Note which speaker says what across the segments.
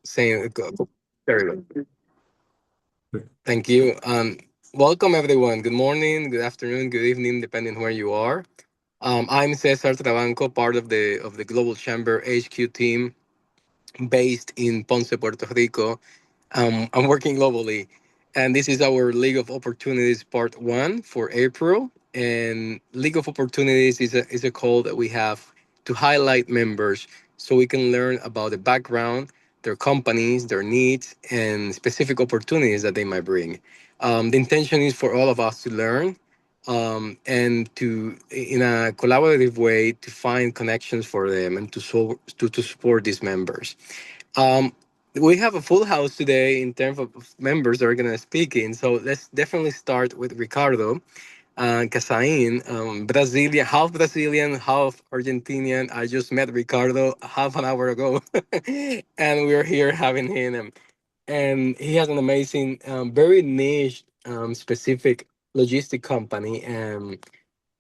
Speaker 1: saying very good. Thank you. Welcome everyone. Good morning, good afternoon, good evening, depending where you are. I'm Cesar Trabanco, part of the Global Chamber HQ team based in Ponce, Puerto Rico. I'm working globally, and this is our League of Opportunities Part One for April. And League of Opportunities is a call that we have to highlight members so we can learn about the background, their companies, their needs, and specific opportunities that they might bring. The intention is for all of us to learn and to, in a collaborative way, to find connections for them and to support these members. Um, we have a full house today in terms of members that are going to speak in. So let's definitely start with Ricardo Casain, Brazilian, half Brazilian, half Argentinian. I just met Ricardo half an hour ago, and we're here having him. And he has an amazing, very niche, specific logistic company. And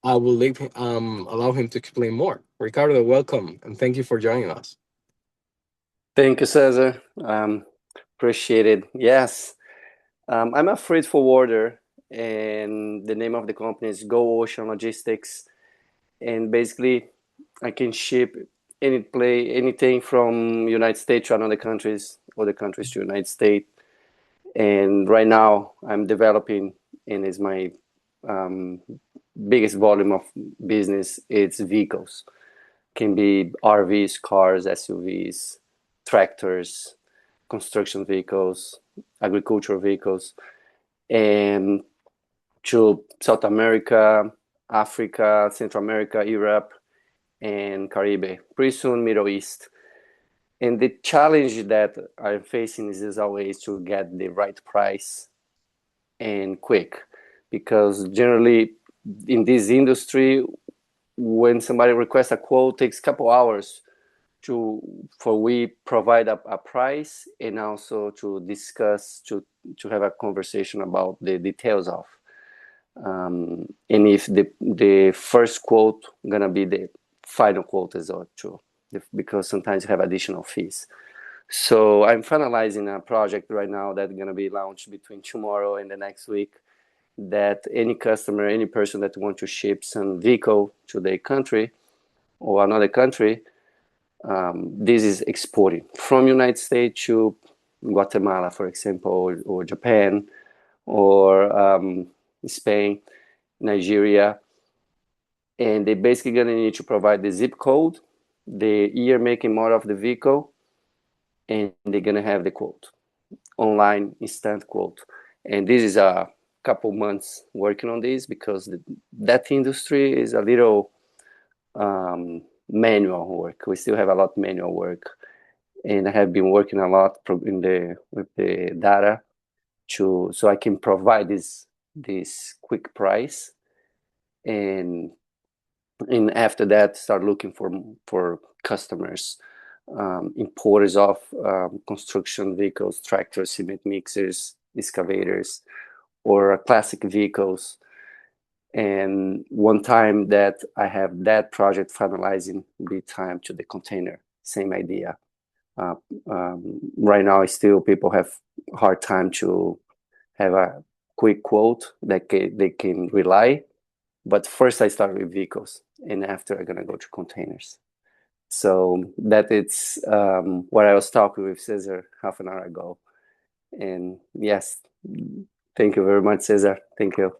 Speaker 1: I will allow him to explain more. Ricardo, welcome, and thank you for joining us.
Speaker 2: Thank you, Cesar. Appreciate it. Yes, I'm a freight forwarder, and the name of the company is Go Ocean Logistics. And basically, I can ship anything from United States to other countries to United States. And right now, I'm developing, and is my um, biggest volume of business. It's vehicles. Can be RVs, cars, SUVs, tractors, construction vehicles, agricultural vehicles, and to South America, Africa, Central America, Europe, and Caribbean. Pretty soon, Middle East. And the challenge that I'm facing is always to get the right price and quick, because generally in this industry, when somebody requests a quote, it takes a couple hours to for we provide a price and also to discuss to have a conversation about the details of and if the first quote gonna be the final quote as well too, because sometimes you have additional fees. So I'm finalizing a project right now that's gonna be launched between tomorrow and the next week, that any customer, any person that wants to ship some vehicle to their country or another country, this is exporting from United States to Guatemala, for example, or Japan, or Spain, Nigeria, and they're basically going to need to provide the zip code, the year, make, and model of the vehicle, and they're going to have the quote, online instant quote. And this is a couple months working on this, because that industry is a little manual work. We still have a lot of manual work, and I have been working a lot with the data so I can provide this quick price, and after that start looking for customers, importers of construction vehicles, tractors, cement mixers, excavators, or classic vehicles. And one time that I have that project finalizing, be time to the container, same idea. uh, right now still people have hard time to have a quick quote that they can rely. But first I start with vehicles, and after I'm gonna go to containers. So that it's what I was talking with Cesar half an hour ago. And yes, thank you very much, Cesar. Thank you.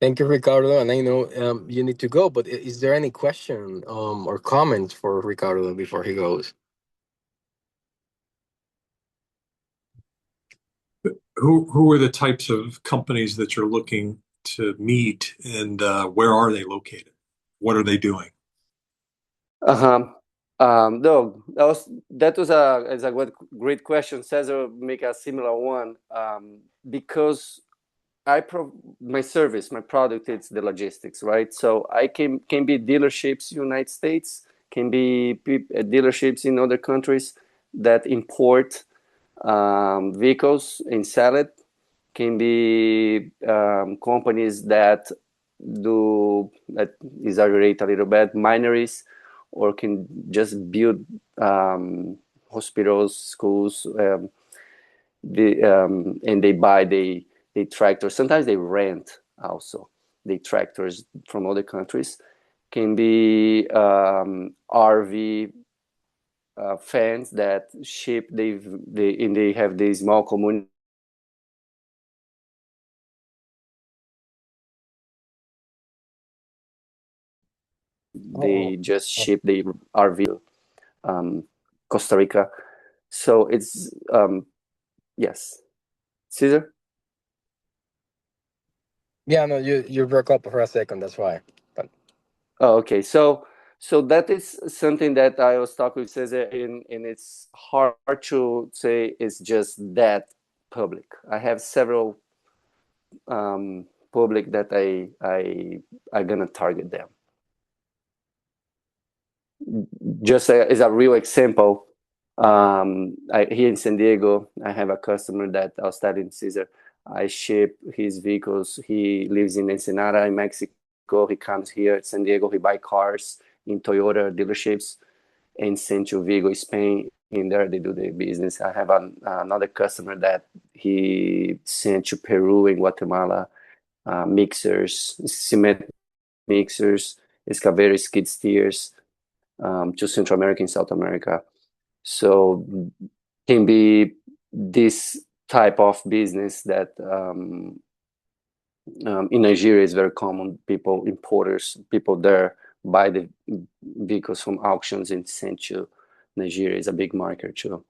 Speaker 1: Thank you, Ricardo. And I know you need to go, but is there any question or comment for Ricardo before he goes?
Speaker 3: Who are the types of companies that you're looking to meet, and where are they located? What are they doing?
Speaker 2: Uh-huh. No, that was a great question. Cesar make a similar one, because my service, my product, it's the logistics, right? So I can be dealerships in the United States, can be dealerships in other countries that import vehicles and sell it, can be companies that exaggerate a little bit, minories, or can just build hospitals, schools, and they buy the tractors. Sometimes they rent also the tractors from other countries. Can be RV fans that ship. They have these small communities.
Speaker 1: Oh,
Speaker 2: They just ship the RV Costa Rica. So it's yes, Caesar.
Speaker 1: yeah, no, you broke up for a second. That's why. But
Speaker 2: Oh, okay. So that is something that I was talking with Cesar, and it's hard to say it's just that public. I have several public that I gonna target them. Just as a real example, here in San Diego, I have a customer that I was telling Caesar. I ship his vehicles. He lives in Ensenada in Mexico. He comes here at San Diego. He buy cars in Toyota dealerships and send to Vigo, Spain. In there, they do the business. I have another customer that he sent to Peru and Guatemala, mixers, cement mixers, excavators, skid steers, to Central America and South America. So can be this type of business that in Nigeria is very common. People, importers, people there buy the vehicles from auctions and send to Nigeria. Is a big market too.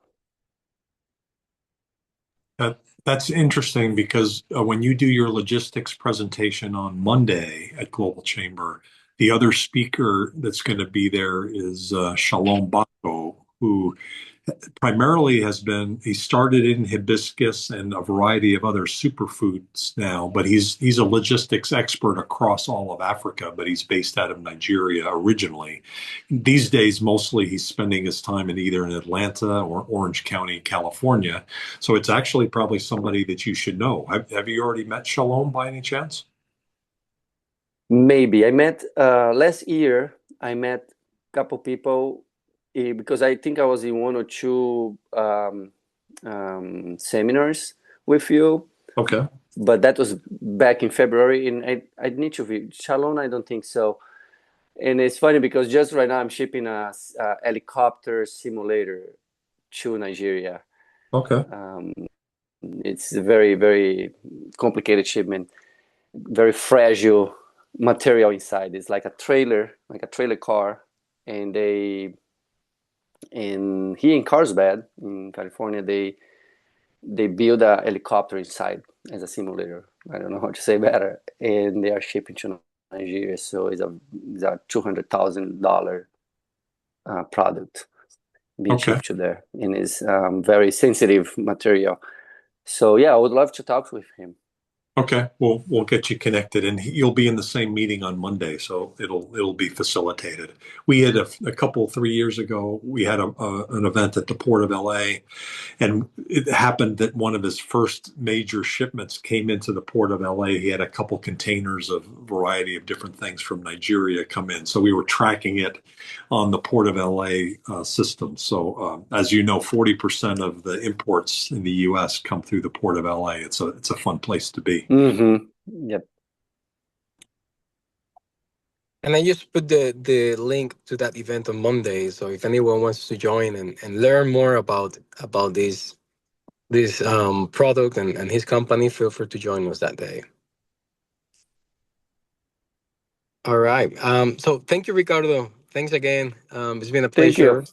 Speaker 3: That's interesting because when you do your logistics presentation on Monday at Global Chamber, the other speaker that's going to be there is Shalom Bako, who primarily he started in hibiscus and a variety of other superfoods now, but he's a logistics expert across all of Africa, but he's based out of Nigeria originally. These days, mostly he's spending his time in Atlanta or Orange County, California. So it's actually probably somebody that you should know. Have you already met Shalom by any chance?
Speaker 2: Maybe I met last year. I met a couple people because I think I was in one or two seminars with you,
Speaker 3: Okay.
Speaker 2: but that was back in February. And I need to be Shalom. I don't think so. And it's funny because just right now I'm shipping a helicopter simulator to Nigeria.
Speaker 3: Okay.
Speaker 2: It's a very, very complicated shipment, very fragile material inside. It's like a trailer car. And here in Carlsbad, in California, they build a helicopter inside as a simulator. I don't know how to say better. And they are shipping to Nigeria. So it's a $200,000 product being
Speaker 3: Okay.
Speaker 2: shipped to there, and it's very sensitive material. So yeah, I would love to talk with him.
Speaker 3: Okay, we'll get you connected, and you'll be in the same meeting on Monday, so it'll be facilitated. We had a couple 3 years ago. We had an event at the Port of LA, and it happened that one of his first major shipments came into the Port of LA. He had a couple containers of a variety of different things from Nigeria come in, so we were tracking it on the Port of LA system. So, as you know, 40% of the imports in the U.S. come through the Port of LA. It's a fun place to be.
Speaker 2: Mm-hmm. Yep.
Speaker 1: and I just put the link to that event on Monday. So if anyone wants to join and learn more about this product and his company, feel free to join us that day. All right. So thank you, Ricardo. Thanks again. It's been a
Speaker 2: Thank
Speaker 1: pleasure.
Speaker 2: you.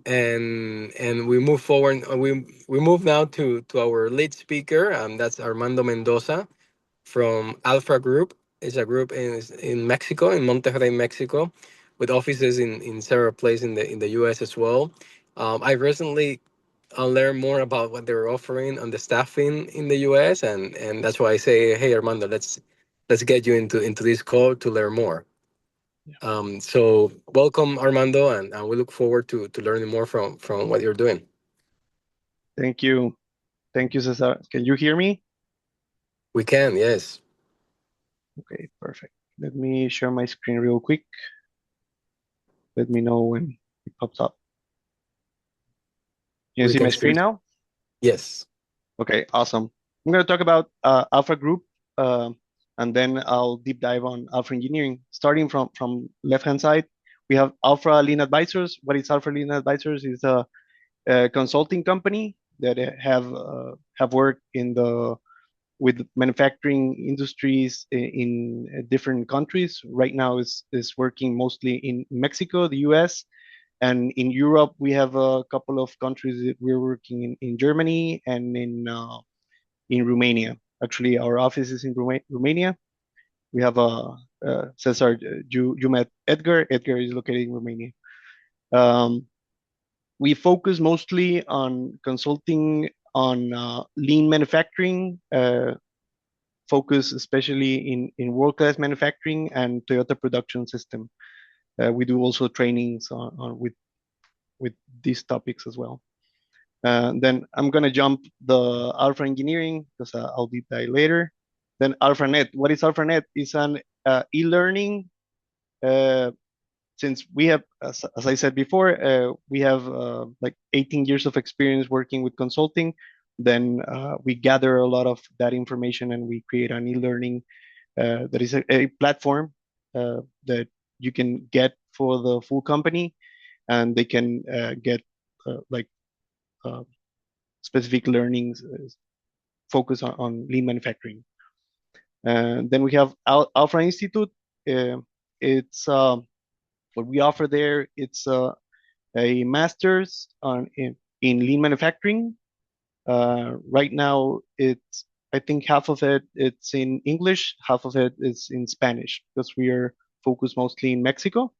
Speaker 1: And we move forward. We move now to our lead speaker. That's Armando Mendoza from Alpha Group. It's a group in Mexico, in Monterrey, Mexico, with offices in several places in the U.S. as well. I recently learned more about what they're offering on the staffing in the U.S. and that's why I say, hey, Armando, let's get you into this call to learn more. So welcome, Armando, and we look forward to learning more from what you're doing.
Speaker 4: Thank you. Thank you, Cesar. Can you hear me?
Speaker 1: We can, yes.
Speaker 4: Okay, perfect. Let me share my screen real quick. Let me know when it pops up. you
Speaker 1: We
Speaker 4: see my
Speaker 1: can
Speaker 4: screen
Speaker 1: see.
Speaker 4: now?
Speaker 1: Yes.
Speaker 4: Okay, awesome. I'm going to talk about Alpha Group, uh, and then I'll deep dive on Alpha Engineering. Starting from left-hand side, we have Alpha Lean Advisors. What is Alpha Lean Advisors? Is a consulting company that have worked with manufacturing industries in different countries. Right now is working mostly in Mexico, the US, and in Europe we have a couple of countries that we're working in Germany and in Romania. Actually, our office is in Romania. We have Cesar. You met Edgar. Edgar is located in Romania. Um, we focus mostly on consulting on lean manufacturing, focus especially in world-class manufacturing and Toyota production system. We do also trainings with these topics as well. Then I'm gonna jump the Alpha Engineering because I'll deep dive later. Then AlphaNet. What is AlphaNet? It's an e-learning. Uh, since we have, as I said before, we have like 18 years of experience working with consulting. Then we gather a lot of that information and we create an e-learning that is a platform that you can get for the full company, and they can get like uh, specific learnings focus on lean manufacturing. Then we have Alpha Institute. It's what we offer there. It's a master's in lean manufacturing. Right now, it's I think half of it's in English, half of it is in Spanish because we are focused mostly in Mexico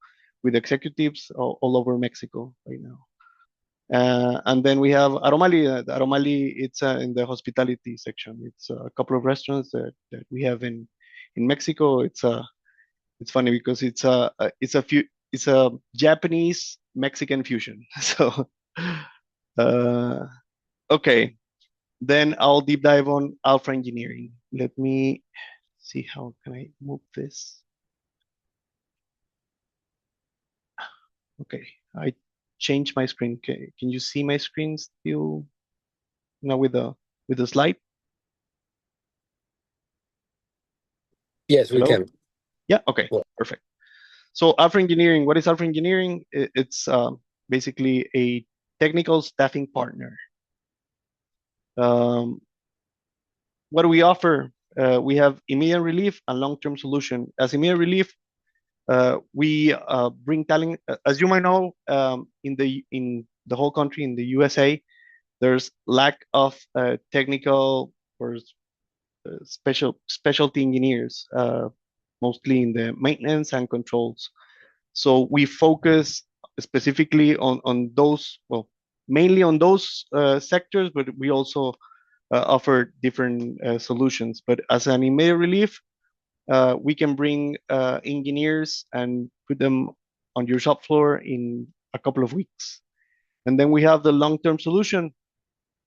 Speaker 4: with executives all over Mexico right now. And then we have Aromali. Aromali, it's in the hospitality section. It's a couple of restaurants that we have in Mexico. It's funny because it's a Japanese Mexican fusion. So uh, okay, then I'll deep dive on Alpha Engineering. Let me see how can I move this. Okay, I changed my screen. Can you see my screen still now with the slide?
Speaker 1: Yes, we
Speaker 4: Hello?
Speaker 1: can.
Speaker 4: Yeah, okay,
Speaker 1: Well,
Speaker 4: perfect. So Alpha Engineering, what is Alpha Engineering? It's basically a technical staffing partner. Um, what do we offer? We have immediate relief and long-term solution. As immediate relief, we bring talent. As you might know, in the whole country, in the USA, there's lack of technical or specialty engineers, mostly in the maintenance and controls. So we focus specifically on those, well, mainly on those sectors, but we also offer different solutions. But as an immediate relief, we can bring engineers and put them on your shop floor in a couple of weeks. And then we have the long-term solution.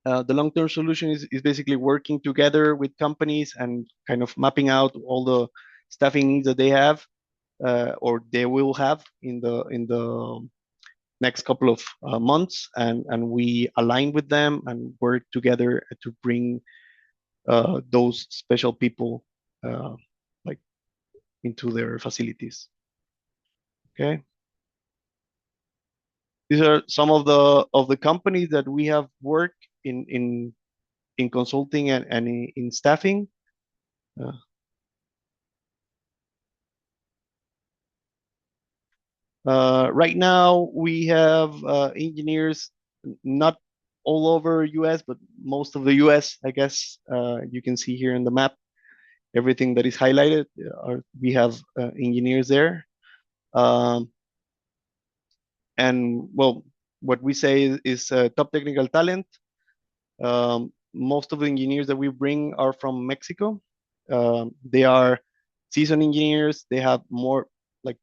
Speaker 4: The long-term solution is basically working together with companies and kind of mapping out all the staffing needs that they have or they will have in the next couple of months, and we align with them and work together to bring those special people like into their facilities. Okay, these are some of the companies that we have worked in consulting and in staffing. Uh, right now, we have engineers not all over US, but most of the US, I guess. You can see here in the map, everything that is highlighted, we have engineers there. And well, what we say is top technical talent. Most of the engineers that we bring are from Mexico. They are seasoned engineers. They have more like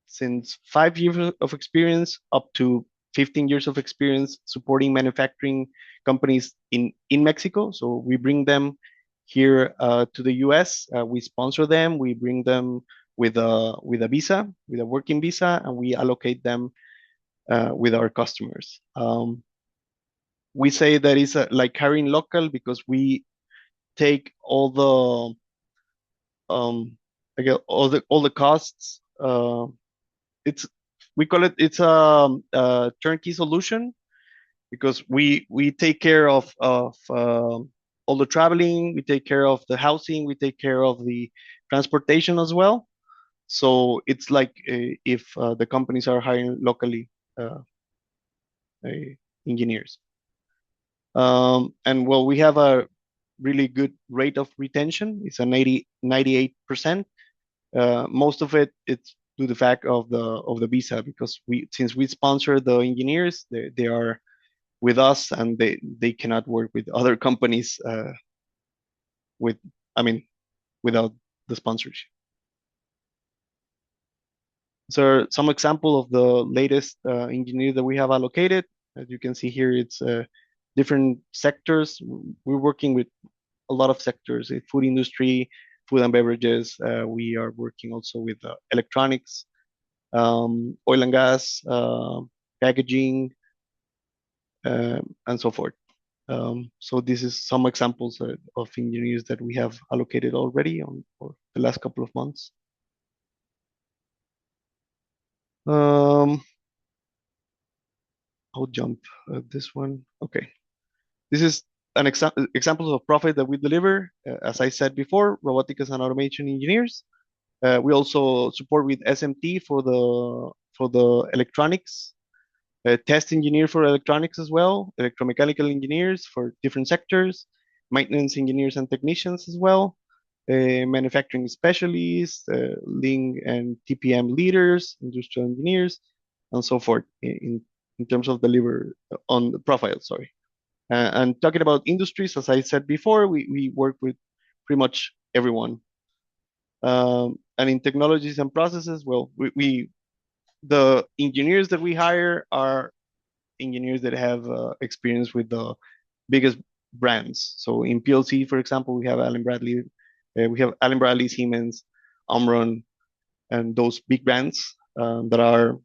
Speaker 4: since 5 years of experience up to 15 years of experience supporting manufacturing companies in Mexico. So we bring them here to the US. We sponsor them. We bring them with a visa, with a working visa, and we allocate them with our customers. we say that it's like hiring local because we take all the again all the costs. It's we call it's a turnkey solution because we take care of all the traveling, we take care of the housing, we take care of the transportation as well. So it's like if the companies are hiring locally uh, uh, engineers. And well, we have a really good rate of retention. It's a 98%. Most of it's due to the fact of the visa because since we sponsor the engineers, they are with us and they cannot work with other companies with I mean without the sponsorship. So some example of the latest engineers that we have allocated. As you can see here, it's different sectors. We're working with a lot of sectors: food industry, food and beverages. We are working also with electronics, oil and gas, packaging, and so forth. So this is some examples of engineers that we have allocated already on for the last couple of months. Um, I'll jump this one. Okay, this is an examples of profit that we deliver. As I said before, robotics and automation engineers. We also support with SMT for the electronics, test engineer for electronics as well, electromechanical engineers for different sectors, maintenance engineers and technicians as well, manufacturing specialists, Lean and TPM leaders, industrial engineers, and so forth in terms of deliver on the profile, sorry. And talking about industries, as I said before, we work with pretty much everyone. And in technologies and processes, well, the engineers that we hire are engineers that have experience with the biggest brands. So in PLC, for example, we have Allen Bradley, Siemens, Omron, and those big brands that are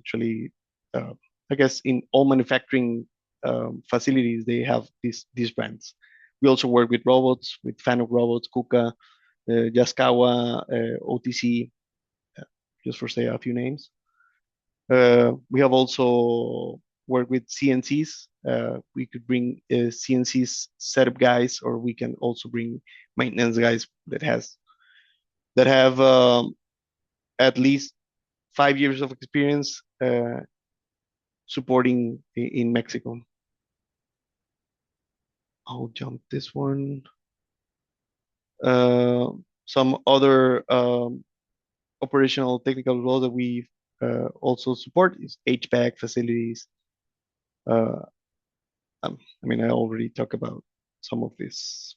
Speaker 4: actually, I guess, in all manufacturing facilities, they have these brands. We also work with robots, with Fanuc robots, KUKA, Yaskawa, OTC, just for say a few names. We have also worked with CNCs. We could bring CNCs setup guys, or we can also bring maintenance guys that have at least 5 years of experience supporting in Mexico. I'll jump this one. Some other operational technical roles that we also support is HVAC facilities. I mean, I already talked about some of this.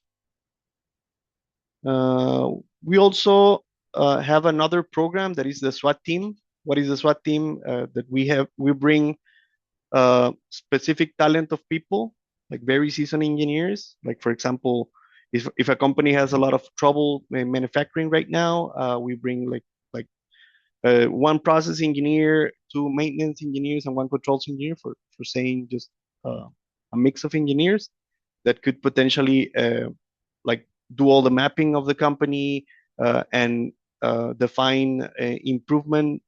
Speaker 4: We also have another program that is the SWAT team. What is the SWAT team? That we have? We bring specific talent of people, like very seasoned engineers. Like for example, if a company has a lot of trouble manufacturing right now, we bring one process engineer, two maintenance engineers, and one controls engineer for saying just a mix of engineers that could potentially like do all the mapping of the company and define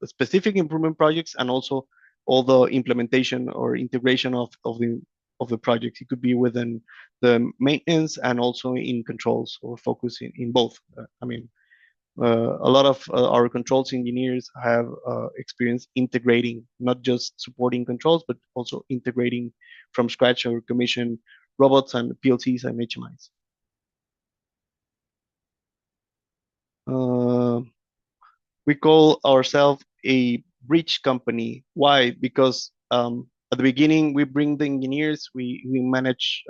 Speaker 4: specific improvement projects, and also all the implementation or integration of the projects. It could be within the maintenance and also in controls, or focus in both. I mean, a lot of our controls engineers have experience integrating, not just supporting controls, but also integrating from scratch or commission robots and PLCs and HMIs. We call ourselves a bridge company. Why? Because at the beginning we bring the engineers, we manage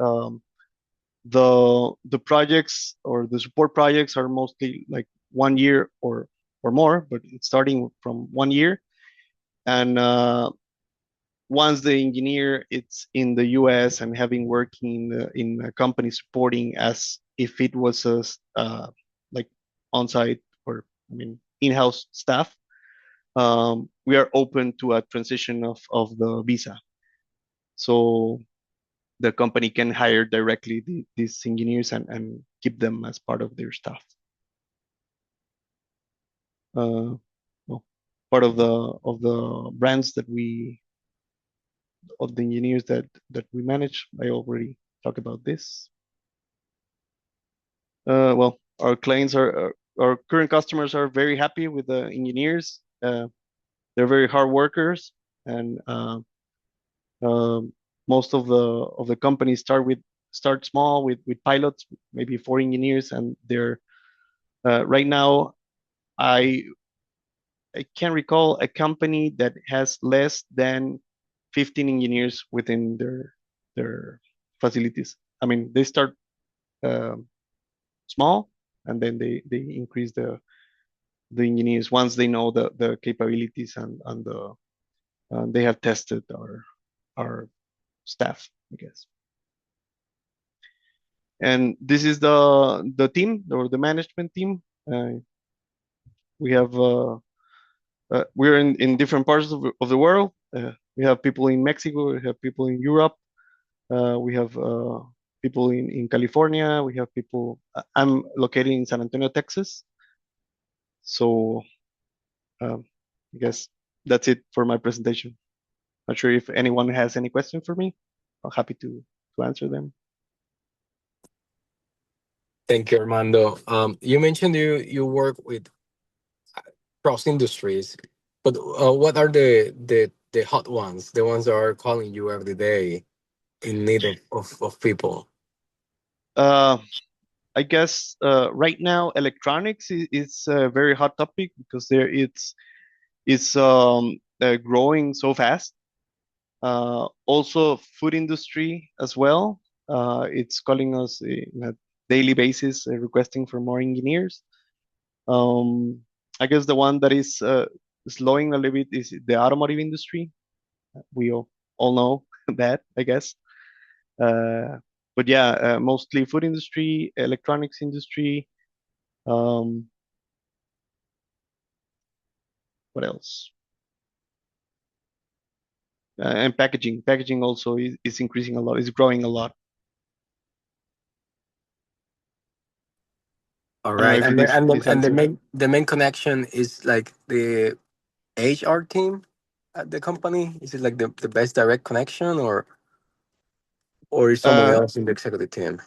Speaker 4: the projects, or the support projects are mostly like 1 year or more, but it's starting from 1 year. And once the engineer it's in the US and having worked in a company supporting as if it was a like on-site, or I mean in-house staff, we are open to a transition of the visa. So the company can hire directly these engineers and keep them as part of their staff. Well, part of the brands of the engineers that we manage, I already talked about this. Well, our clients our current customers are very happy with the engineers. They're very hard workers, and most of the companies start small with pilots, maybe 4 engineers, and they're right now. I can't recall a company that has less than 15 engineers within their facilities. I mean, they start small, and then they increase the engineers once they know the capabilities and they have tested our staff, I guess. And this is the team or the management team. We have we're in different parts of the world. We have people in Mexico. We have people in Europe. We have people in California. We have people. I'm located in San Antonio, Texas. So I guess that's it for my presentation. Not sure if anyone has any question for me. I'm happy to answer them.
Speaker 1: Thank you, Armando. You mentioned you work with cross industries, but what are the hot ones, the ones that are calling you every day in need of people?
Speaker 4: I guess right now electronics is a very hot topic because it's growing so fast. Also, food industry as well. It's calling us on a daily basis, requesting for more engineers. I guess the one that is slowing a little bit is the automotive industry. We all know that, I guess. But yeah, mostly food industry, electronics industry. What else? And packaging. Packaging also is increasing a lot. Is growing a lot.
Speaker 1: All
Speaker 4: I don't know
Speaker 1: right,
Speaker 4: if
Speaker 1: and
Speaker 4: this answers.
Speaker 1: the main connection is like the HR team at the company. Is it like the best direct connection, or is someone
Speaker 4: Uh,
Speaker 1: else in the executive team?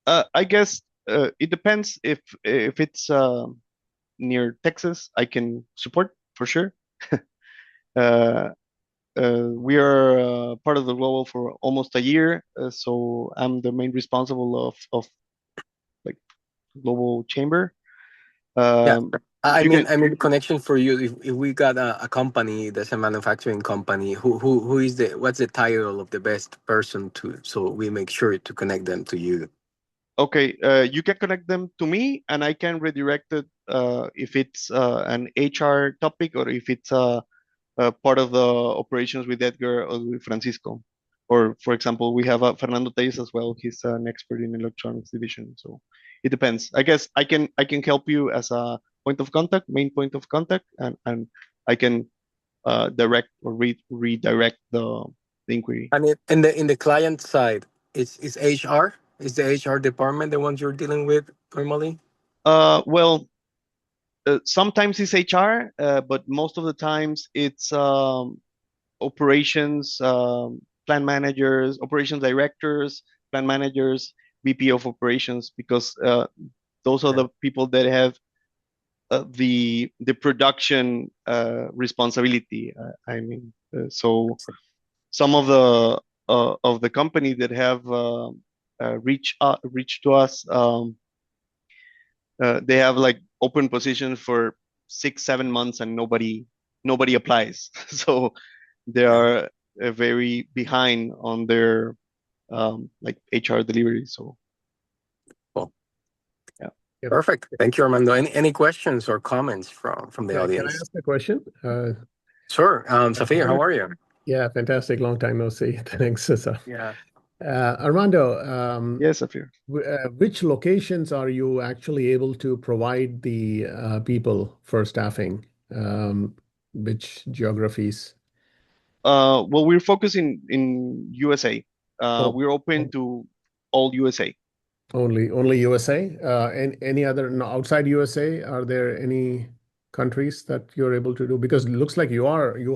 Speaker 4: I guess it depends. If it's near Texas, I can support for sure. Uh, we are part of the global for almost a year, so I'm the main responsible of like global chamber.
Speaker 1: Yeah,
Speaker 4: You can
Speaker 1: I mean connection for you. If we got a company that's a manufacturing company, who is the what's the title of the best person to so we make sure to connect them to you.
Speaker 4: okay. You can connect them to me, and I can redirect it if it's an HR topic or if it's part of the operations with Edgar or with Francisco. Or, for example, we have Fernando Telles as well. He's an expert in electronics division. So it depends. I guess I can help you as a point of contact, main point of contact, and I can direct or redirect the inquiry.
Speaker 1: And in the client side, it's HR. Is the HR department the ones you're dealing with normally?
Speaker 4: Well, sometimes it's HR, but most of the times it's operations, plant managers, operations directors, plant managers, VP of operations, because those are
Speaker 1: Yeah.
Speaker 4: the people that have the production responsibility. I mean, so some of the company that have reached to us, they have like open positions for 6 7 months and nobody applies. So they
Speaker 1: Yeah.
Speaker 4: are very behind on their like HR delivery. So
Speaker 1: Cool.
Speaker 4: yeah.
Speaker 5: Yep.
Speaker 1: Perfect. Thank you, Armando. Any questions or comments from the
Speaker 5: Can I
Speaker 1: audience?
Speaker 5: ask a question?
Speaker 1: Sure. Safir, how are you?
Speaker 5: Yeah, fantastic. Long time no see. Thanks, Cesar.
Speaker 1: Yeah.
Speaker 5: Armando,
Speaker 4: Yes, Afir.
Speaker 5: which locations are you actually able to provide the people for staffing? Which geographies?
Speaker 4: Well, we're focusing in USA.
Speaker 5: Oh,
Speaker 4: we're open to all USA.
Speaker 5: only USA? And any other no, outside USA? Are there any countries that you're able to do? Because it looks like you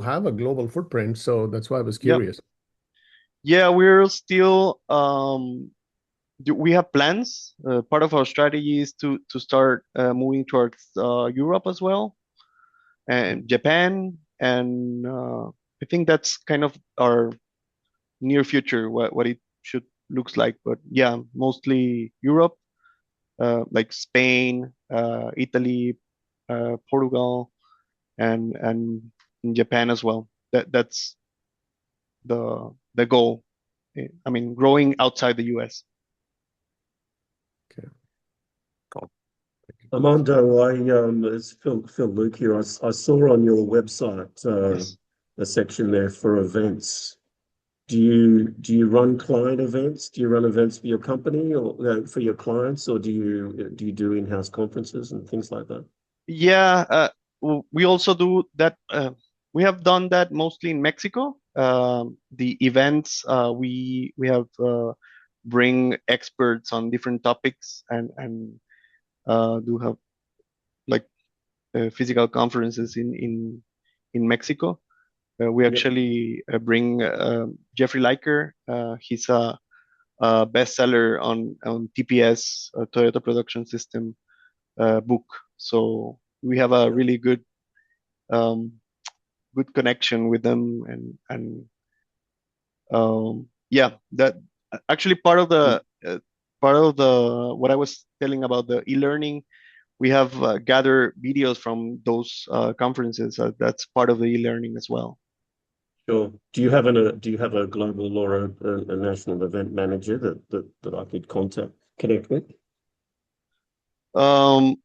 Speaker 5: have a global footprint, so that's why I was
Speaker 4: Yeah,
Speaker 5: curious.
Speaker 4: yeah, we're still we have plans. Part of our strategy is to start moving towards Europe as well, and Japan, and I think that's kind of our near future, what it should looks like. But yeah, mostly Europe, like Spain, Italy, Portugal, and in Japan as well. That's the goal. I mean, growing outside the US.
Speaker 5: Okay.
Speaker 1: Cool.
Speaker 6: Armando, it's Phil Luke here. I saw on your website
Speaker 4: Yes.
Speaker 6: a section there for events. Do you run client events? Do you run events for your company or for your clients, or do you do in-house conferences and things like that?
Speaker 4: Yeah, we also do that. We have done that mostly in Mexico. The events we have bring experts on different topics, and do have like physical conferences in Mexico. We
Speaker 6: Yep.
Speaker 4: actually bring Jeffrey Liker. He's a bestseller on TPS, Toyota Production System book. So we have a
Speaker 6: Yep.
Speaker 4: really um, good connection with them, and yeah, that actually part of the what I was telling about the e-learning. We have gathered videos from those conferences. That's part of the e-learning as well.
Speaker 6: Sure. Do you have a global or a national event manager that I could connect with?
Speaker 4: Um,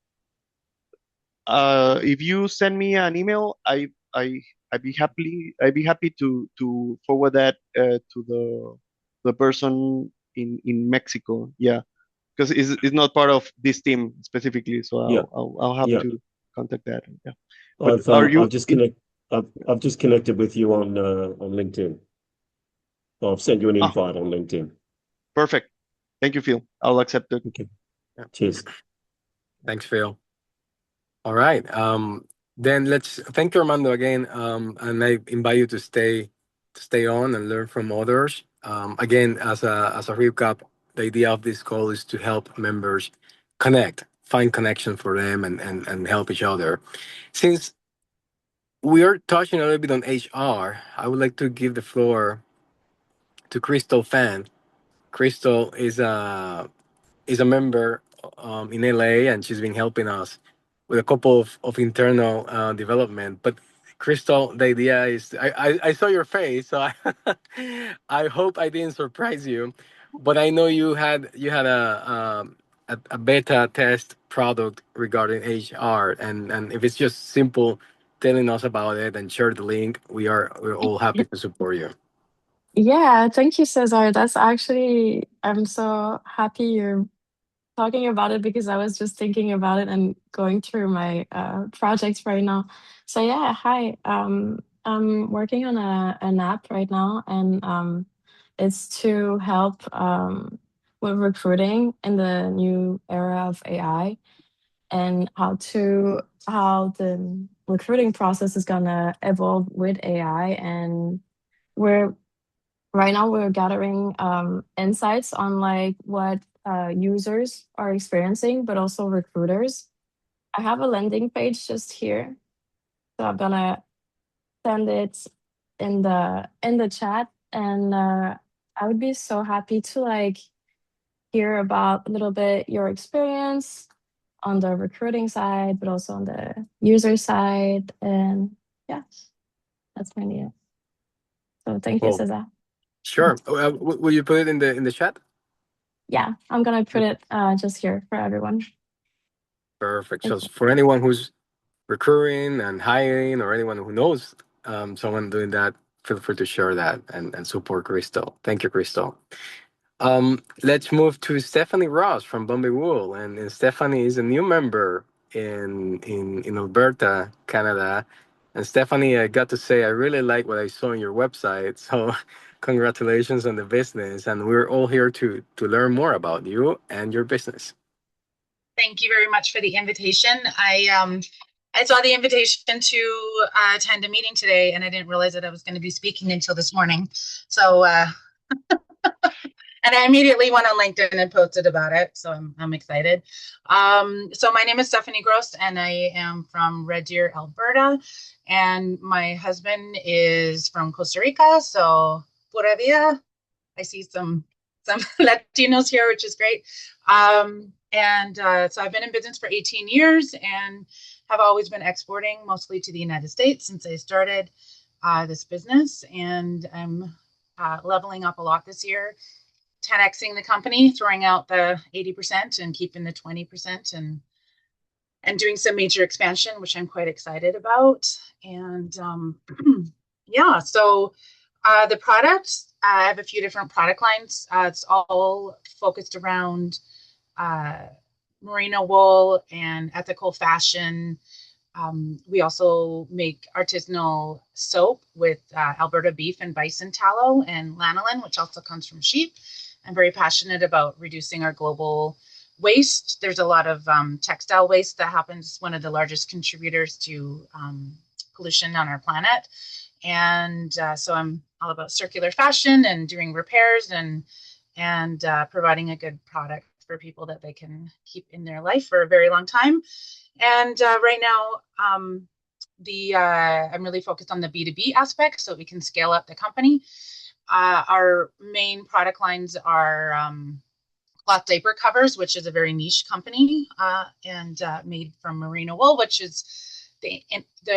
Speaker 4: if you send me an email, I I'd be happy to forward that to the person in Mexico. Yeah, because it's not part of this team specifically, so
Speaker 6: Yeah.
Speaker 4: I'll have
Speaker 6: Yeah.
Speaker 4: to contact that. Yeah, but are
Speaker 6: I've
Speaker 4: you
Speaker 6: just
Speaker 4: in?
Speaker 6: I've just connected with you on LinkedIn. I've sent you an
Speaker 4: Ah,
Speaker 6: invite on LinkedIn.
Speaker 4: perfect. Thank you, Phil. I'll accept it.
Speaker 6: Okay.
Speaker 1: Yeah.
Speaker 6: Cheers.
Speaker 1: Thanks, Phil. All right. Then let's thank you, Armando, again. And I invite you to stay on and learn from others. Again, as a recap, the idea of this call is to help members connect, find connection for them, and help each other. Since we are touching a little bit on HR, I would like to give the floor to Crystal Fan. Crystal is a member in LA, and she's been helping us with a couple of internal development. But Crystal, the idea is I saw your face, so I hope I didn't surprise you. But I know you had a beta test product regarding HR, and if it's just simple telling us about it and share the link, we're all happy to support you.
Speaker 7: Yeah, thank you, Cesar. That's actually, I'm so happy you're talking about it because I was just thinking about it and going through my projects right now. So yeah, hi. I'm working on an app right now, and it's to help with recruiting in the new era of AI, and how the recruiting process is gonna evolve with AI. And we're right now we're gathering insights on like what users are experiencing, but also recruiters. I have a landing page just here, so I'm gonna send it in the chat, and I would be so happy to like hear about a little bit your experience on the recruiting side, but also on the user side, and yeah, that's my idea. So thank you,
Speaker 1: Well,
Speaker 7: Cesar.
Speaker 1: sure. Will you put it in the chat?
Speaker 7: Yeah, I'm gonna put it just here for everyone.
Speaker 1: Perfect. So
Speaker 7: Thank you.
Speaker 1: for anyone who's recruiting and hiring, or anyone who knows someone doing that, feel free to share that and support Crystal. Thank you, Crystal. Let's move to Stephanie Ross from Bombay Wool, and Stephanie is a new member in Alberta, Canada. And Stephanie, I got to say, I really like what I saw on your website. So Congratulations on the business, and we're all here to learn more about you and your business.
Speaker 8: Thank you very much for the invitation. I saw the invitation to attend a meeting today, and I didn't realize that I was going to be speaking until this morning. So, and I immediately went on LinkedIn and posted about it. So I'm excited. So my name is Stephanie Gross, and I am from Red Deer, Alberta. And my husband is from Costa Rica. So, pura vida. I see some Latinos here, which is great. So I've been in business for 18 years and have always been exporting mostly to the United States since I started this business. And I'm leveling up a lot this year, 10xing the company, throwing out the 80% and keeping the 20%, and doing some major expansion, which I'm quite excited about. And yeah, so the products, I have a few different product lines. It's all focused around merino wool and ethical fashion. We also make artisanal soap with Alberta beef and bison tallow and lanolin, which also comes from sheep. I'm very passionate about reducing our global waste. There's a lot of textile waste that happens, one of the largest contributors to pollution on our planet. And so I'm all about circular fashion and doing repairs and providing a good product for people that they can keep in their life for a very long time. And right now, I'm really focused on the B2B aspect so we can scale up the company. Our main product lines are cloth diaper covers, which is a very niche company, and made from merino wool, which is the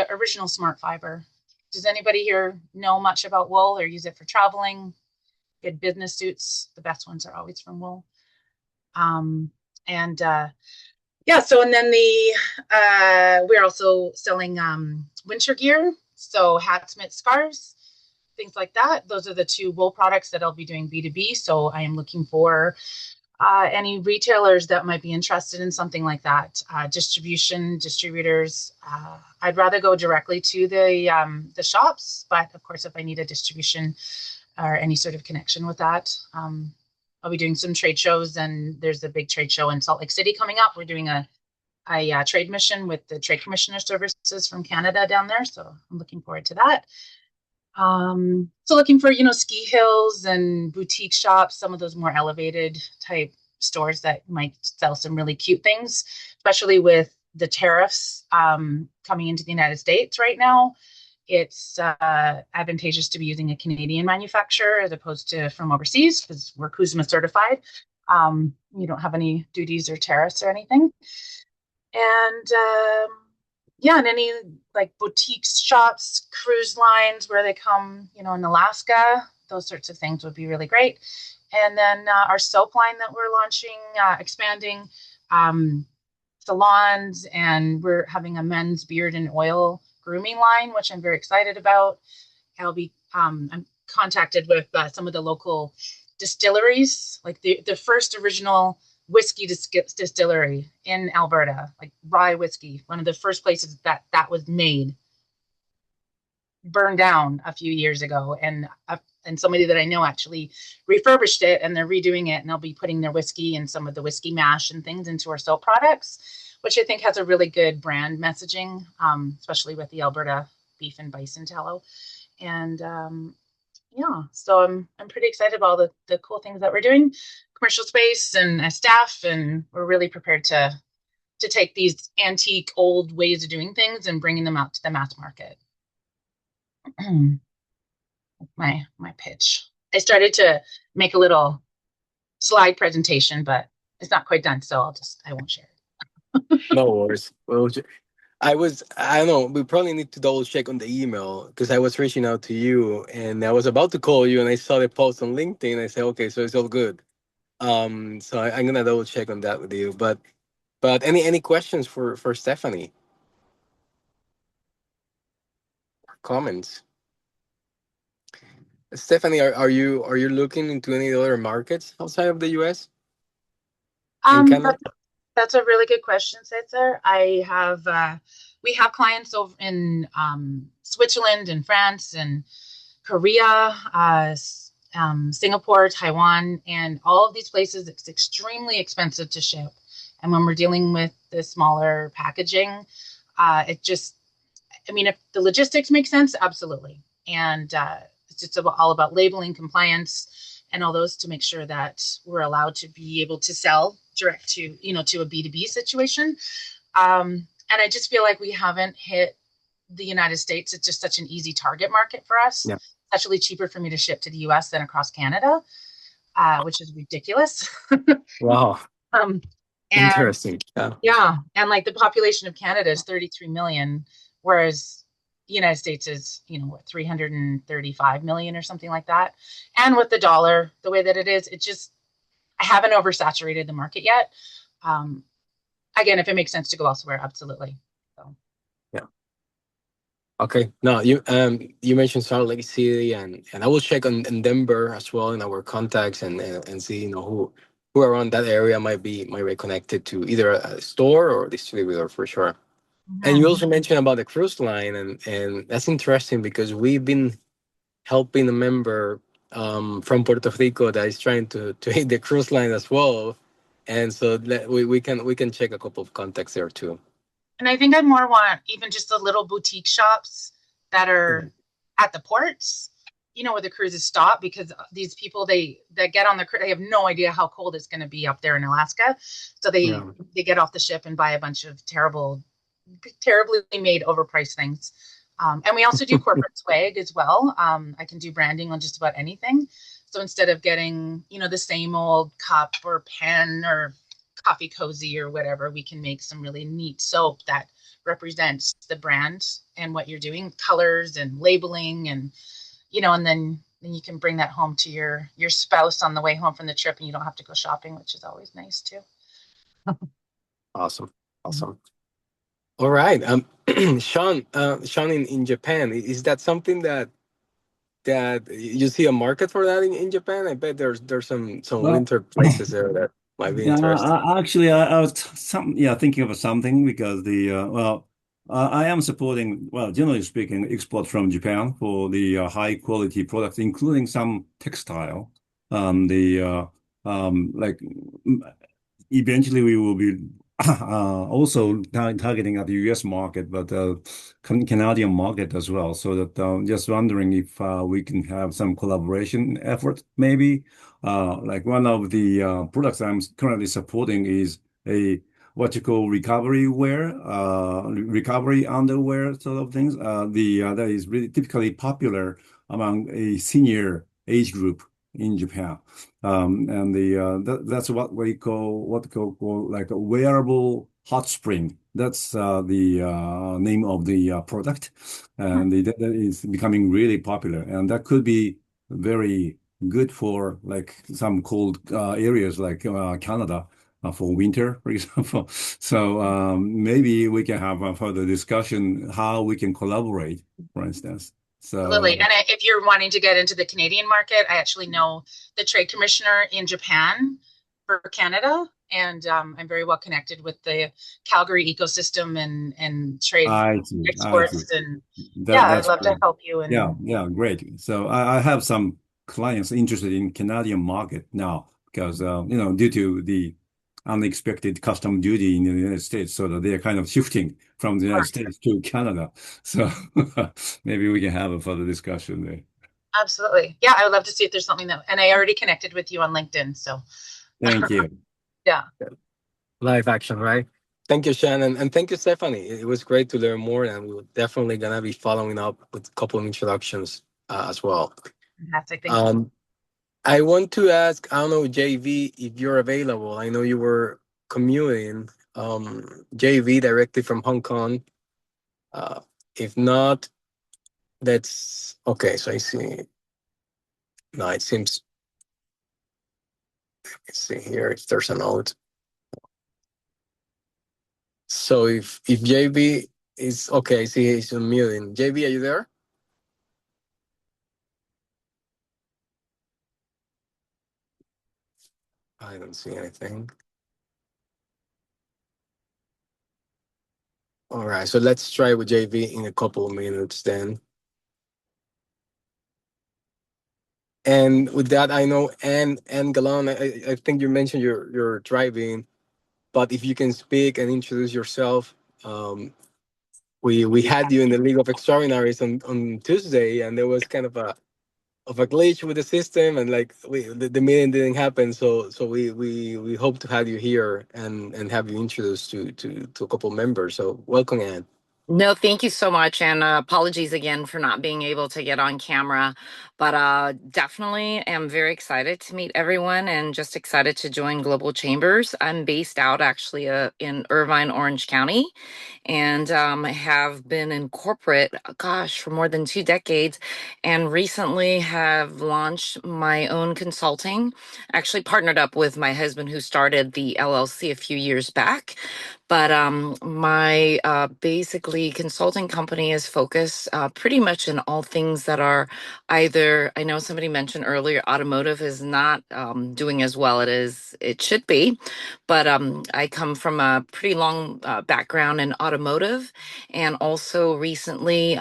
Speaker 8: original smart fiber. Does anybody here know much about wool or use it for traveling? Good business suits, the best ones are always from wool. Yeah, so and then we're also selling winter gear, so hats, mitts, scarves, things like that. Those are the two wool products that I'll be doing B2B. So I am looking for any retailers that might be interested in something like that. Distributors. I'd rather go directly to the shops, but of course, if I need a distribution or any sort of connection with that, I'll be doing some trade shows, and there's a big trade show in Salt Lake City coming up. We're doing a trade mission with the Trade Commissioner Services from Canada down there, so I'm looking forward to that. So looking for, ski hills and boutique shops, some of those more elevated type stores that might sell some really cute things, especially with the tariffs coming into the United States right now. It's advantageous to be using a Canadian manufacturer as opposed to from overseas because we're CUSMA certified. You don't have any duties or tariffs or anything. And yeah, and any like boutique shops, cruise lines where they come, in Alaska, those sorts of things would be really great. And then our soap line that we're launching, expanding salons, and we're having a men's beard and oil grooming line, which I'm very excited about. I'm contacted with some of the local distilleries, like the first original whiskey distillery in Alberta, like rye whiskey, one of the first places that was made, burned down a few years ago, and somebody that I know actually refurbished it, and they're redoing it, and they'll be putting their whiskey and some of the whiskey mash and things into our soap products, which I think has a really good brand messaging, especially with the Alberta beef and bison tallow. And yeah, so I'm pretty excited about all the cool things that we're doing, commercial space and staff, and we're really prepared to take these antique old ways of doing things and bringing them out to the mass market. my pitch. I started to make a little slide presentation, but it's not quite done, so I won't share it.
Speaker 1: No worries. Well, I don't know, we probably need to double check on the email because I was reaching out to you and I was about to call you and I saw the post on LinkedIn and I said, okay, so it's all good. So I'm gonna double check on that with you. But any questions for Stephanie? Comments? Stephanie, are you looking into any other markets outside of the US?
Speaker 8: That's a really good question, Cesar. We have clients over in Switzerland and France and Korea, Singapore, Taiwan, and all of these places, it's extremely expensive to ship. And when we're dealing with the smaller packaging, it just, I mean, if the logistics make sense, absolutely. And it's just all about labeling, compliance, and all those to make sure that we're allowed to be able to sell direct to, to a B2B situation. And I just feel like we haven't hit the United States. It's just such an easy target market for us.
Speaker 1: Yeah.
Speaker 8: It's actually cheaper for me to ship to the US than across Canada, which is ridiculous.
Speaker 1: Wow.
Speaker 8: And
Speaker 1: Interesting. Yeah.
Speaker 8: yeah, and like the population of Canada is 33 million, whereas the United States is, what, 335 million or something like that. And with the dollar, the way that it is, it just, I haven't oversaturated the market yet. Again, if it makes sense to go elsewhere, absolutely. So.
Speaker 1: Yeah. Okay. No, you mentioned Salt Lake City, and I will check on in Denver as well in our contacts and see who around that area might be connected to either a store or distributor for sure. And you also mentioned about the cruise line, and that's interesting because we've been helping a member from Puerto Rico that is trying to hit the cruise line as well, and so we can check a couple of contacts there too.
Speaker 8: And I think I more want even just the little boutique shops that are at the ports, where the cruises stop, because these people that get on the cruise, they have no idea how cold it's going to be up there in Alaska, so they get off the ship and buy a bunch of terribly made overpriced things. And we also do corporate swag as well. I can do branding on just about anything. So instead of getting, the same old cup or pen or coffee cozy or whatever, we can make some really neat soap that represents the brand and what you're doing, colors and labeling, and and then you can bring that home to your spouse on the way home from the trip, and you don't have to go shopping, which is always nice too.
Speaker 1: Awesome. All right. Sean, in Japan, is that something that you see a market for that in Japan? I bet there's some
Speaker 9: Well,
Speaker 1: winter places there that might be
Speaker 9: yeah,
Speaker 1: interesting.
Speaker 9: actually, I was thinking of something because I am supporting, well, generally speaking, export from Japan for the high quality products, including some textile. The like eventually we will be also targeting at the US market, but Canadian market as well. So that just wondering if we can have some collaboration effort, maybe. Like one of the products I'm currently supporting is a what you call recovery wear, recovery underwear sort of things. That is really typically popular among a senior age group in Japan. And that's what we call like a wearable hot spring. That's the name of the product, and that is becoming really popular. And that could be very good for like some cold areas like Canada for winter, for example. So maybe we can have a further discussion how we can collaborate, for instance.
Speaker 8: Absolutely.
Speaker 9: So
Speaker 8: And if you're wanting to get into the Canadian market, I actually know the trade commissioner in Japan for Canada, and I'm very well connected with the Calgary ecosystem and trade
Speaker 9: I see, I see.
Speaker 8: exports. And yeah, I'd
Speaker 9: That's
Speaker 8: love to
Speaker 9: great.
Speaker 8: help you.
Speaker 9: Yeah,
Speaker 8: And
Speaker 9: yeah, great. So I have some clients interested in Canadian market now because due to the unexpected custom duty in the United States, so that they are kind of shifting from the United States to Canada. So maybe we can have a further discussion there.
Speaker 8: absolutely. Yeah, I would love to see if there's something and I already connected with you on LinkedIn. So
Speaker 9: Thank you.
Speaker 8: yeah.
Speaker 1: Live action, right? Thank you, Shannon, and thank you, Stephanie. It was great to learn more, and we're definitely gonna be following up with a couple of introductions as well.
Speaker 8: Fantastic. Thank you.
Speaker 1: I want to ask, I don't know, JV, if you're available. I know you were commuting, JV, directly from Hong Kong. Uh, if not, that's okay. So I see. No, it seems. Let's see here if there's a note. So if JV is okay, I see he's unmuting. JV, are you there? I don't see anything. All right, so let's try with JV in a couple of minutes then. And with that, I know Anne Galan. I think you mentioned you're driving, but if you can speak and introduce yourself. We had you in the League of Extraordinaries on Tuesday, and there was kind of a glitch with the system, and like the meeting didn't happen. So we hope to have you here and have you introduced to a couple members. So welcome, Anne.
Speaker 10: No, thank you so much. And apologies again for not being able to get on camera. But definitely am very excited to meet everyone and just excited to join Global Chambers. I'm based out actually in Irvine, Orange County, and have been in corporate, gosh, for more than 2 decades, and recently have launched my own consulting. Actually partnered up with my husband who started the LLC a few years back. But my basically consulting company is focused pretty much in all things that are either, I know somebody mentioned earlier, automotive is not doing as well as it should be, but I come from a pretty long background in automotive, and also recently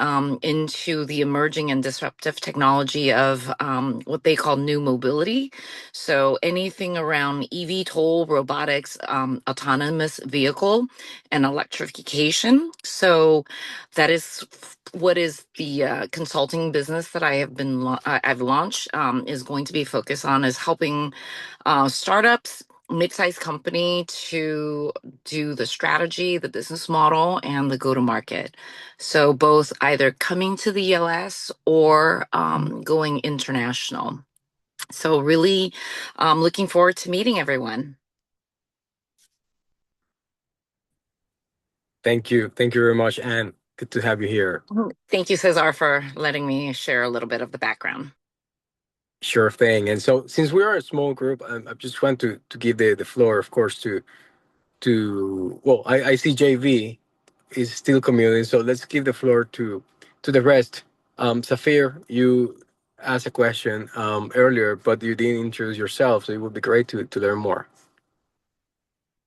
Speaker 10: into the emerging and disruptive technology of what they call new mobility. So anything around eVTOL, robotics, autonomous vehicle, and electrification. So that is what is the consulting business that I have I've launched is going to be focused on is helping startups, mid-sized company to do the strategy, the business model, and the go-to-market. So both either coming to the US or going international. So really looking forward to meeting everyone.
Speaker 1: Thank you very much, Anne. Good to have you here.
Speaker 10: Thank you, Cesar, for letting me share a little bit of the background.
Speaker 1: Sure thing. And so, since we are a small group, I just want to give the floor, of course, to well, I see JV is still commuting, so let's give the floor to the rest. Safir, you asked a question earlier, but you didn't introduce yourself, so it would be great to learn more.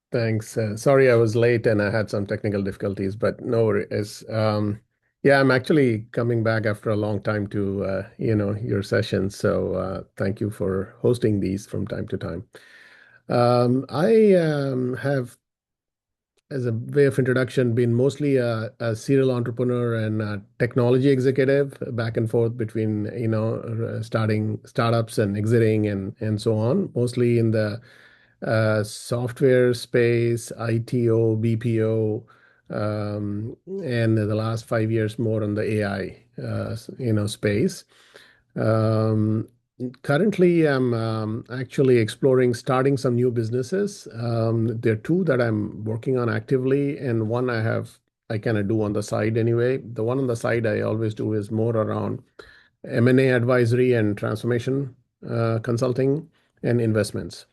Speaker 5: Thanks. Sorry I was late and I had some technical difficulties, but no worries. Yeah, I'm actually coming back after a long time to your sessions. So thank you for hosting these from time to time. I have, as a way of introduction, been mostly a serial entrepreneur and a technology executive, back and forth between starting startups and exiting and so on, mostly in the software space, ITO, BPO, and the last 5 years more on the AI, space. Um, Currently, I'm actually exploring starting some new businesses. There are two that I'm working on actively, and one I kind of do on the side anyway. The one on the side I always do is more around M&A advisory and transformation consulting and investments.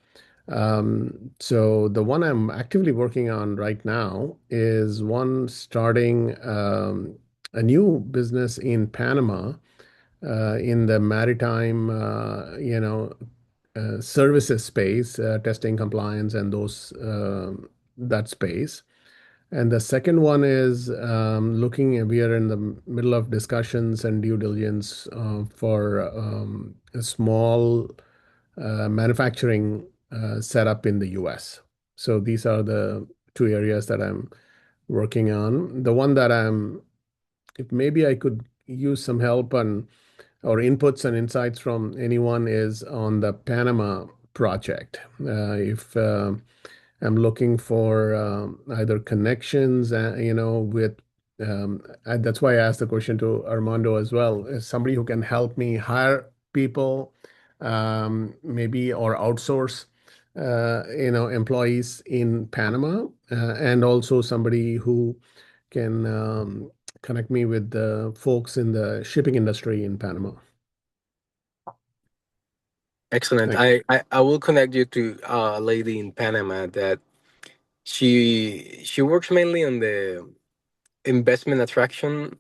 Speaker 5: So the one I'm actively working on right now is one starting a new business in Panama, in the maritime, services space, testing compliance and that space. And the second one is we are in the middle of discussions and due diligence for a small manufacturing setup in the US. So these are the two areas that I'm working on. The one that if maybe I could use some help on or inputs and insights from anyone is on the Panama project. If I'm looking for either connections, with and that's why I asked the question to Armando as well, is somebody who can help me hire people, maybe or outsource, employees in Panama, and also somebody who can connect me with the folks in the shipping industry in Panama.
Speaker 1: Excellent.
Speaker 5: Thank
Speaker 1: I will connect you to a lady in Panama that she works mainly on the investment attraction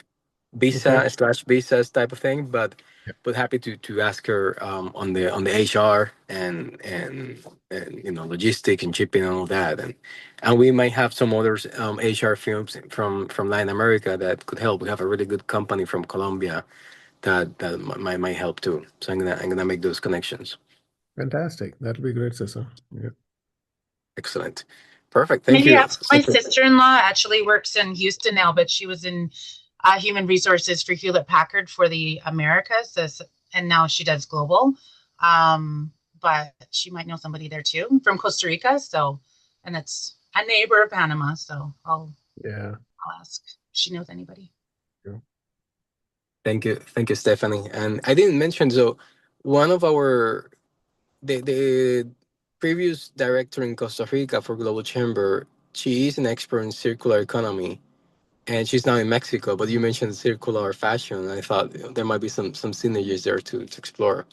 Speaker 5: Okay.
Speaker 1: visa/visas type of thing,
Speaker 5: Yeah.
Speaker 1: but happy to ask her on the HR and logistic and shipping and all that, and we might have some others HR firms from Latin America that could help. We have a really good company from Colombia that might help too. So I'm gonna make those connections.
Speaker 5: Fantastic. That'll be great, Cesar. Yeah.
Speaker 1: Excellent. Perfect. Thank
Speaker 8: Maybe
Speaker 1: you.
Speaker 8: ask my sister-in-law actually works in Houston now, but she was in human resources for Hewlett Packard for the Americas, and now she does global. But she might know somebody there too from Costa Rica. So, and it's a neighbor of Panama. So I'll ask if she knows anybody.
Speaker 5: Yeah.
Speaker 1: Thank you, Stephanie. And I didn't mention, so one of our the previous director in Costa Rica for Global Chamber, she is an expert in circular economy, and she's now in Mexico. But you mentioned circular fashion, and I thought there might be some synergies there to explore.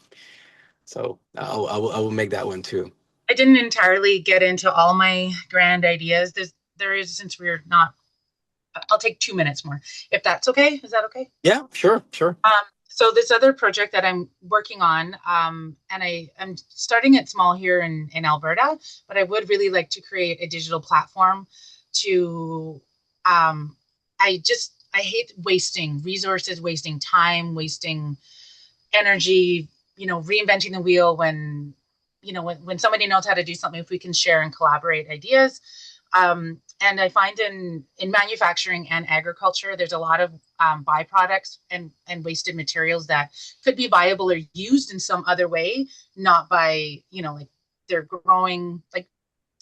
Speaker 1: So I will make that one too.
Speaker 8: I didn't entirely get into all my grand ideas. There is, since we're not, I'll take 2 minutes more, if that's okay. Is that okay?
Speaker 1: Yeah, sure.
Speaker 8: So this other project that I'm working on, and I'm starting it small here in Alberta, but I would really like to create a digital platform to, I hate wasting resources, wasting time, wasting energy, reinventing the wheel when somebody knows how to do something, if we can share and collaborate ideas. And I find in manufacturing and agriculture, there's a lot of byproducts and wasted materials that could be viable or used in some other way, not by, like they're growing, like,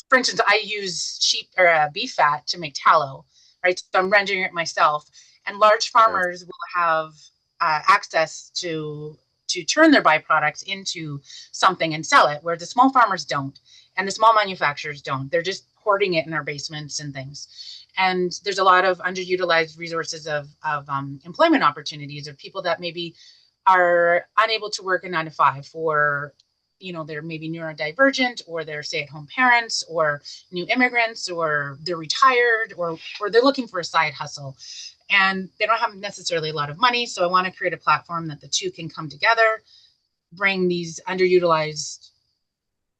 Speaker 8: for instance, I use sheep or beef fat to make tallow, right? So I'm rendering it myself. And large farmers will have access to turn their byproducts into something and sell it, where the small farmers don't, and the small manufacturers don't. They're just hoarding it in our basements and things. And there's a lot of underutilized resources of employment opportunities of people that maybe are unable to work a 9 to 5 for, they're maybe neurodivergent, or they're stay-at-home parents, or new immigrants, or they're retired, or they're looking for a side hustle. And they don't have necessarily a lot of money. So I want to create a platform that the two can come together, bring these underutilized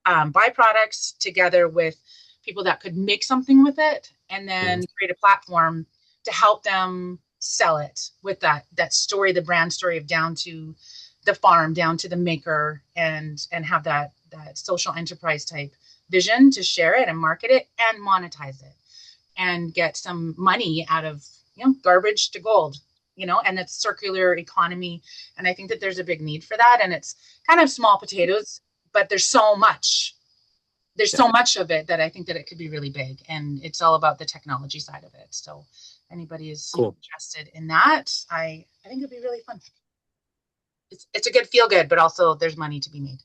Speaker 8: byproducts together with people that could make something with it, and then create a platform to help them sell it with that story, the brand story of down to the farm, down to the maker, and have that social enterprise type vision to share it and market it and monetize it and get some money out of garbage to gold, and it's circular economy. And I think that there's a big need for that. And it's kind of small potatoes, but there's so much of it that I think that it could be really big. And it's all about the technology side of it. So if anybody is interested in that, I think it'd be really fun. It's a good feel good, but also there's money to be made.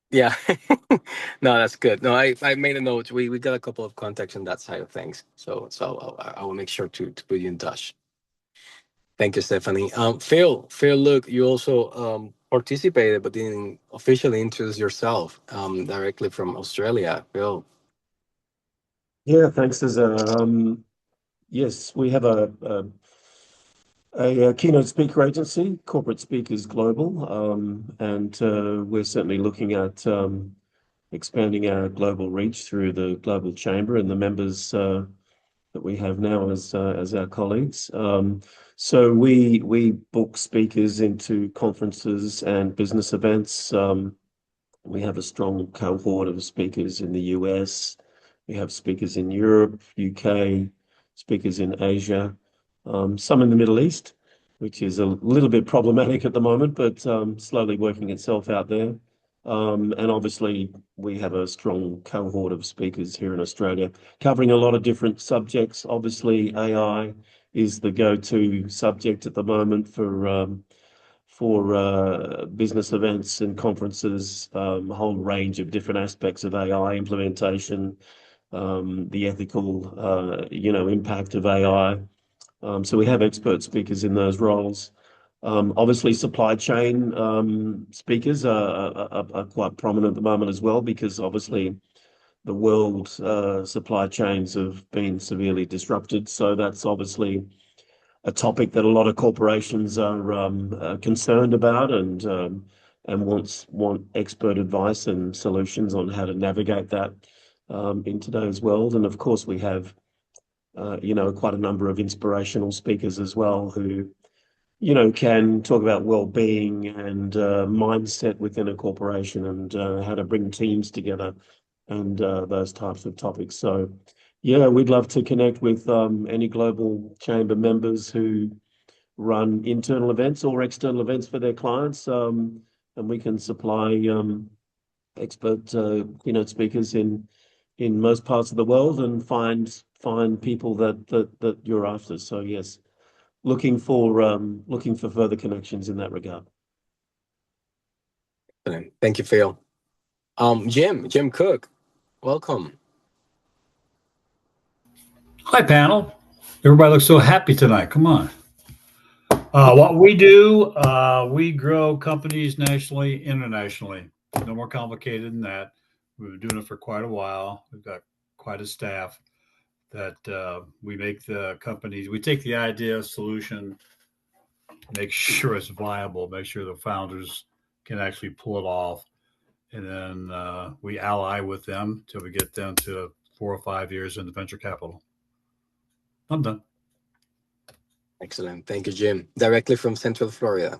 Speaker 1: Yeah. No, that's good. No, I made a note. We got a couple of contacts on that side of things. So I will make sure to put you in touch. Thank you, Stephanie. Phil, look, you also participated, but didn't officially introduce yourself directly from Australia. Phil.
Speaker 6: Yeah, thanks. Yes, we have a keynote speaker agency, Corporate Speakers Global, and we're certainly looking at expanding our global reach through the Global Chamber and the members that we have now as our colleagues. So we book speakers into conferences and business events. We have a strong cohort of speakers in the US. We have speakers in Europe, UK, speakers in Asia, some in the Middle East, which is a little bit problematic at the moment, but slowly working itself out there. And obviously, we have a strong cohort of speakers here in Australia, covering a lot of different subjects. Obviously, AI is the go-to subject at the moment for business events and conferences, a whole range of different aspects of AI implementation, the ethical, impact of AI. So we have expert speakers in those roles. Obviously, supply chain speakers are quite prominent at the moment as well, because obviously the world supply chains have been severely disrupted. So that's obviously a topic that a lot of corporations are concerned about and want expert advice and solutions on how to navigate that in today's world. And of course, we have quite a number of inspirational speakers as well who can talk about well-being and mindset within a corporation and how to bring teams together and those types of topics. So, yeah, we'd love to connect with any global chamber members who run internal events or external events for their clients, and we can supply expert keynote speakers in most parts of the world and find people that you're after. So yes, looking for further connections in that regard.
Speaker 1: Thank you, Phil. Jim Cook, welcome.
Speaker 11: Hi, panel. Everybody looks so happy tonight. Come on. What we do, we grow companies nationally, internationally. No more complicated than that. We've been doing it for quite a while. We've got quite a staff that we make the companies, we take the idea, solution, make sure it's viable, make sure the founders can actually pull it off. And then we ally with them till we get them to 4 or 5 years in the venture capital. I'm done.
Speaker 1: Excellent. Thank you, Jim. Directly from Central Florida.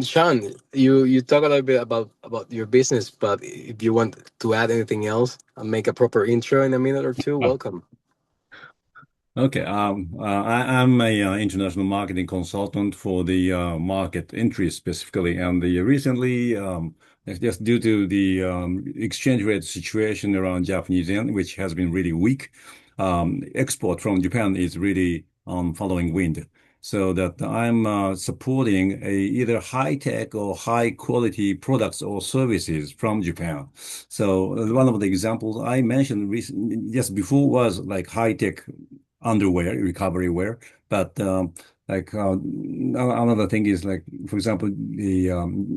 Speaker 1: Sean, you talk a little bit about your business, but if you want to add anything else and make a proper intro in a minute or two, welcome.
Speaker 9: Okay, I'm a international marketing consultant for the market entry specifically, and recently, just due to the exchange rate situation around Japanese yen, which has been really weak, export from Japan is really following wind. So that I'm supporting either high tech or high quality products or services from Japan. So one of the examples I mentioned just before was like high tech underwear, recovery wear. But another thing is like, for example, the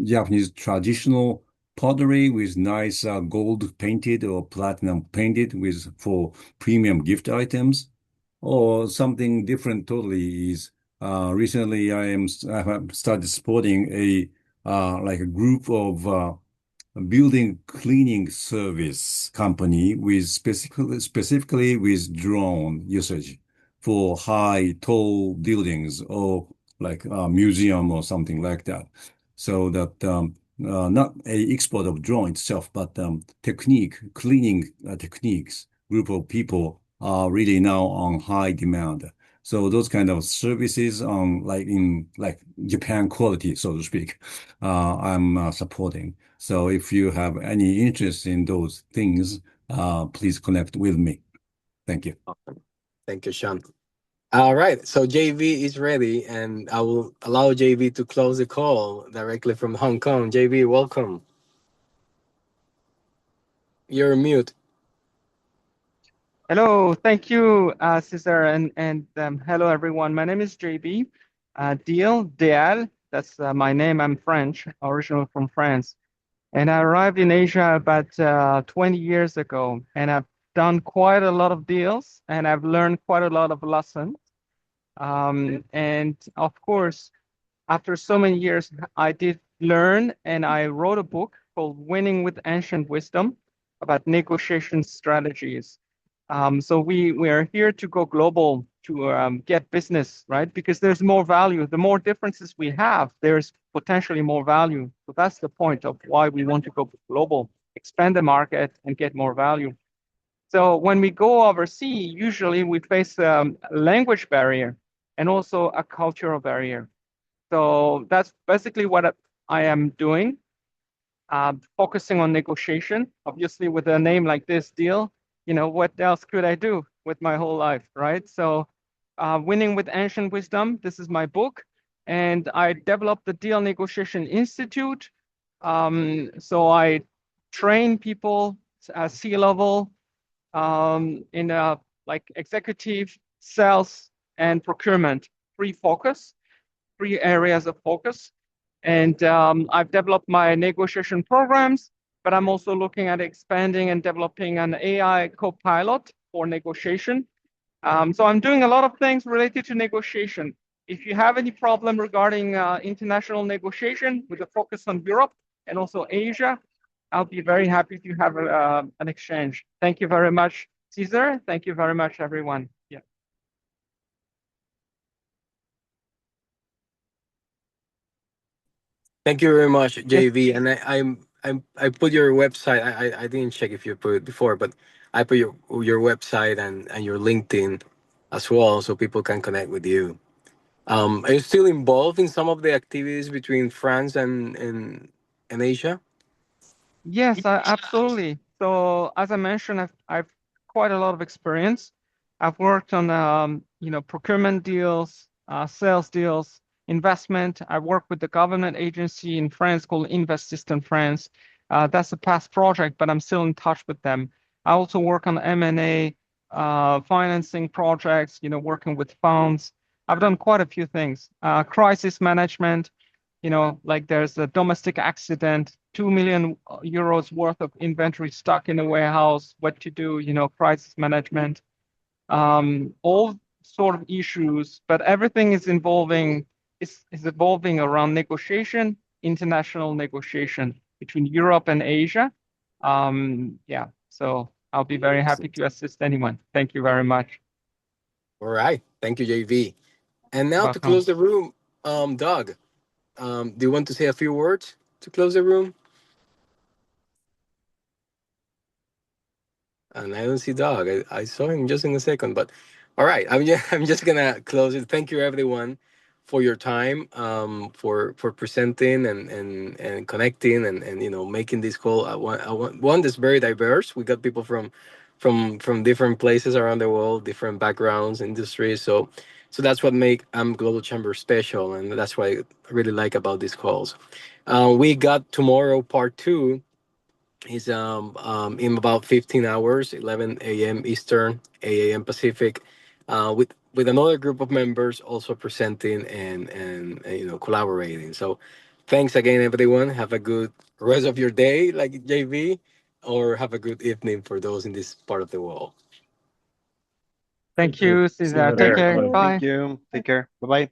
Speaker 9: Japanese traditional pottery with nice gold painted or platinum painted for premium gift items, or something different totally is recently I have started supporting a group of building cleaning service company with specifically with drone usage for high tall buildings or like a museum or something like that. So that not a export of drone itself, but cleaning techniques group of people are really now on high demand. So those kind of services on like Japan quality, so to speak, I'm supporting. So if you have any interest in those things, please connect with me. Thank you.
Speaker 1: Awesome. Thank you, Sean. All right, so JV is ready, and I will allow JV to close the call directly from Hong Kong. JV, welcome. You're mute.
Speaker 12: Hello, thank you, Cesar, and hello everyone. My name is JB Deal. That's my name. I'm French, originally from France, and I arrived in Asia about 20 years ago, and I've done quite a lot of deals, and I've learned quite a lot of lessons. And of course, after so many years, I did learn, and I wrote a book called Winning with Ancient Wisdom about negotiation strategies. So we are here to go global to get business, right? Because there's more value. The more differences we have, there's potentially more value. So that's the point of why we want to go global, expand the market and get more value. So when we go overseas, usually we face a language barrier and also a cultural barrier. So that's basically what I am doing, focusing on negotiation. Obviously, with a name like this, Deal, what else could I do with my whole life, right? So Winning with Ancient Wisdom, this is my book. And I developed the Deal Negotiation Institute. So I train people at C-level in like executive, sales, and procurement, three areas of focus. And I've developed my negotiation programs, but I'm also looking at expanding and developing an AI co-pilot for negotiation. So I'm doing a lot of things related to negotiation. If you have any problem regarding international negotiation with a focus on Europe and also Asia, I'll be very happy to have an exchange. Thank you very much, Cesar. Thank you very much, everyone. Yeah.
Speaker 1: Thank you very much, JV. And I put your website. I didn't check if you put it before, but I put your website and your LinkedIn as well, so people can connect with you. Are you still involved in some of the activities between France and Asia?
Speaker 12: Yes, absolutely. So as I mentioned, I've quite a lot of experience. I've worked on procurement deals, sales deals, investment. I work with the government agency in France called Invest System France. That's a past project, but I'm still in touch with them. I also work on M&A, financing projects, working with funds. I've done quite a few things. Crisis management, like there's a domestic accident, 2 million euros worth of inventory stuck in a warehouse, what to do, crisis management, all sort of issues, but everything is evolving around negotiation, international negotiation between Europe and Asia. Yeah, so I'll be very happy to assist anyone. Thank you very much.
Speaker 1: All right. Thank you, JV. And now to
Speaker 12: Welcome.
Speaker 1: close the room, Doug, do you want to say a few words to close the room? And I don't see Doug. I saw him just in a second, but all right. I'm just gonna close it. Thank you, everyone, for your time, for presenting and connecting and making this call. One that's very diverse. We got people from different places around the world, different backgrounds, industries. So that's what make Global Chamber special, and that's what I really like about these calls. We got tomorrow part two is in about 15 hours, 11 a.m. Eastern, 8 a.m. Pacific, with another group of members also presenting and collaborating. So, thanks again, everyone. Have a good rest of your day, like JV, or have a good evening for those in this part of the world.
Speaker 12: Thank you,
Speaker 6: See you
Speaker 12: Cesar.
Speaker 6: later.
Speaker 12: Take care.
Speaker 6: Bye.
Speaker 12: Bye.
Speaker 4: Thank you. Take care. Bye bye.